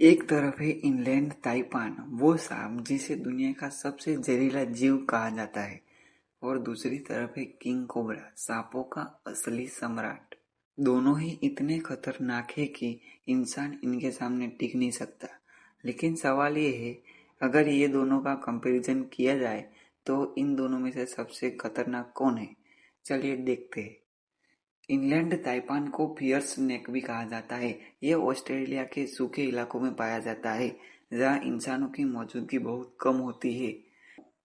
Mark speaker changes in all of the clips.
Speaker 1: एक तरफ है इनलैंड ताइपान, वो सांप जिसे दुनिया का सबसे जहरीला जीव कहा जाता है, और दूसरी तरफ है किंग कोबरा, सांपों का असली सम्राट। दोनों ही इतने खतरनाक है कि इंसान इनके सामने टिक नहीं सकता। लेकिन सवाल ये है, अगर ये दोनों का कंपैरिजन किया जाए तो इन दोनों में से सबसे खतरनाक कौन है? चलिए देखते हैं। इनलैंड ताइपान को फियर स्नेक भी कहा जाता है। यह ऑस्ट्रेलिया के सूखे इलाकों में पाया जाता है, जहां इंसानों की मौजूदगी बहुत कम होती है।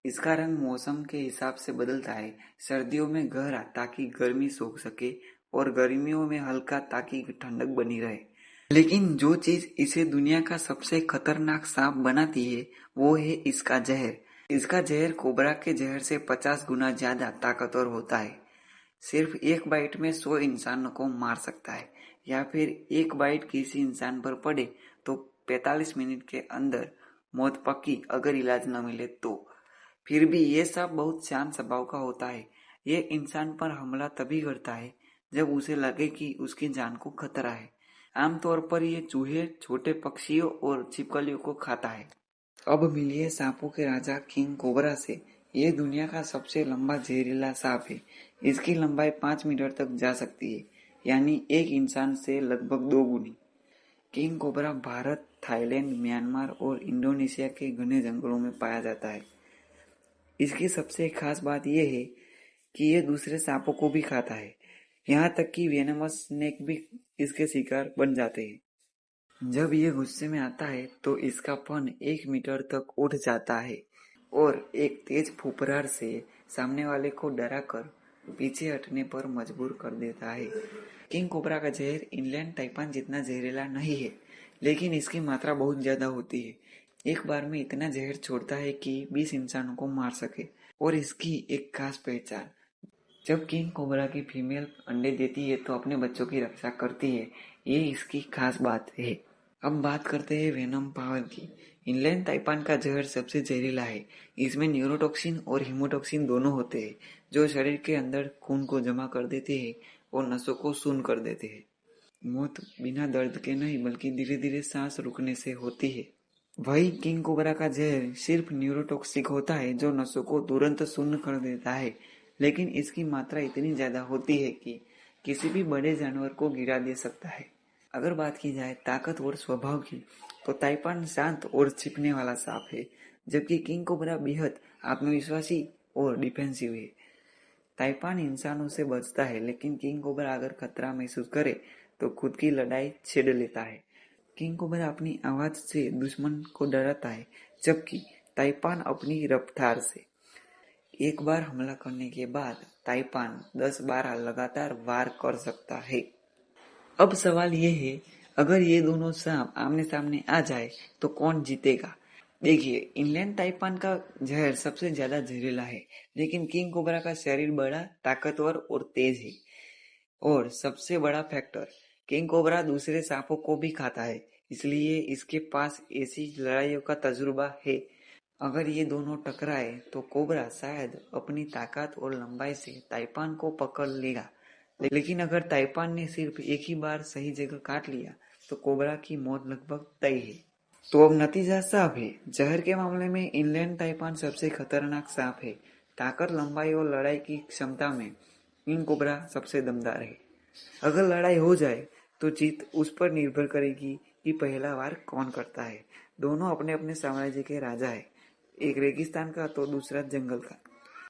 Speaker 1: इसका रंग मौसम के हिसाब से बदलता है। सर्दियों में गहरा ताकि गर्मी सोख सके, और गर्मियों में हल्का ताकि ठंडक बनी रहे। लेकिन जो चीज इसे दुनिया का सबसे खतरनाक सांप बनाती है, वो है इसका जहर। इसका जहर कोबरा के जहर से 50 गुना ज्यादा ताकतवर होता है। सिर्फ एक बाइट में 100 इंसानों को मार सकता है, या फिर एक बाइट किसी इंसान पर पड़े तो 45 मिनट के अंदर मौत पक्की, अगर इलाज न मिले तो। फिर भी ये सांप बहुत शांत स्वभाव का होता है। ये इंसान पर हमला तभी करता है जब उसे लगे कि उसकी जान को खतरा है। आमतौर पर ये चूहे, छोटे पक्षियों और छिपकलियों को खाता है। अब मिलिए सांपों के राजा किंग कोबरा से। ये दुनिया का सबसे लंबा जहरीला सांप है। इसकी लंबाई 5 मीटर तक जा सकती है, यानी एक इंसान से लगभग 2 गुनी। King cobra Bharat, Thailand, Myanmar और इंडोनेशिया के घने जंगलों में पाया जाता है। इसकी सबसे खास बात यह है कि यह दूसरे सांपों को भी खाता है, यहाँ तक कि वेनमस स्नेक भी इसके शिकार बन जाते हैं। जब ये गुस्से में आता है तो इसका फन 1 मीटर तक उठ जाता है, और एक तेज फुफकार से सामने वाले को डराकर पीछे हटने पर मजबूर कर देता है। किंग कोबरा का जहर इनलैंड ताइपान जितना जहरीला नहीं है, लेकिन इसकी मात्रा बहुत ज्यादा होती है। एक बार में इतना जहर छोड़ता है कि 20 इंसानों को मार सके। और इसकी एक खास पहचान, जब किंग कोबरा की फीमेल अंडे देती है तो अपने बच्चों की रक्षा करती है। ये इसकी खास बात है। अब बात करते हैं वेनम पावर की। इनलैंड ताइपान का जहर सबसे जहरीला है। इसमें न्यूरोटॉक्सिन और हीमोटॉक्सिन दोनों होते हैं, जो शरीर के अंदर खून को जमा कर देते हैं और नसों को सून कर देते हैं। मौत बिना दर्द के नहीं, बल्कि धीरे धीरे सांस रुकने से होती है। वही किंग कोबरा का जहर सिर्फ न्यूरोटॉक्सिक होता है, जो नसों को तुरंत शून्य कर देता है। लेकिन इसकी मात्रा इतनी ज्यादा होती है कि किसी भी बड़े जानवर को गिरा दे सकता है। अगर बात की जाए ताकत और स्वभाव की, तो ताइपान शांत और छिपने वाला सांप है, जबकि किंग कोबरा बेहद आत्मविश्वासी और डिफेंसिव है। ताइपान इंसानों से बचता है, लेकिन किंग कोबरा अगर खतरा महसूस करे तो खुद की लड़ाई छेड़ लेता है। किंग कोबरा अपनी आवाज से दुश्मन को डराता है, जबकि ताइपान अपनी रफ्तार से। एक बार हमला करने के बाद ताइपान 10-12 लगातार वार कर सकता है। अब सवाल ये है, अगर ये दोनों सांप आमने सामने आ जाए तो कौन जीतेगा? देखिए, इनलैंड ताइपान का जहर सबसे ज्यादा जहरीला है, लेकिन किंग कोबरा का शरीर बड़ा, ताकतवर और तेज है। और सबसे बड़ा फैक्टर, किंग कोबरा दूसरे सांपों को भी खाता है, इसलिए इसके पास ऐसी लड़ाइयों का तजुर्बा है। अगर ये दोनों टकराए तो कोबरा शायद अपनी ताकत और लंबाई से ताइपान को पकड़ लेगा, लेकिन अगर ताइपान ने सिर्फ एक ही बार सही जगह काट लिया तो कोबरा की मौत लगभग तय है। तो अब नतीजा साफ है, जहर के मामले में इनलैंड ताइपान सबसे खतरनाक सांप है। ताकत, लंबाई और लड़ाई की क्षमता में किंग कोबरा सबसे दमदार है। अगर लड़ाई हो जाए तो जीत उस पर निर्भर करेगी कि पहला वार कौन करता है। दोनों अपने अपने साम्राज्य के राजा है, एक रेगिस्तान का तो दूसरा जंगल का।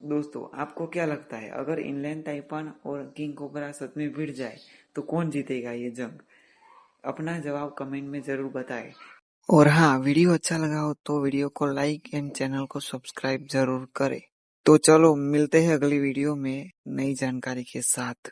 Speaker 1: दोस्तों, आपको क्या लगता है, अगर इनलैंड ताइपान और किंग कोबरा सच में भिड़ जाए तो कौन जीतेगा ये जंग? अपना जवाब कमेंट में जरूर बताएं। और हाँ, वीडियो अच्छा लगा हो तो वीडियो को लाइक एंड चैनल को सब्सक्राइब जरूर करें। तो चलो मिलते हैं अगली वीडियो में नई जानकारी के साथ।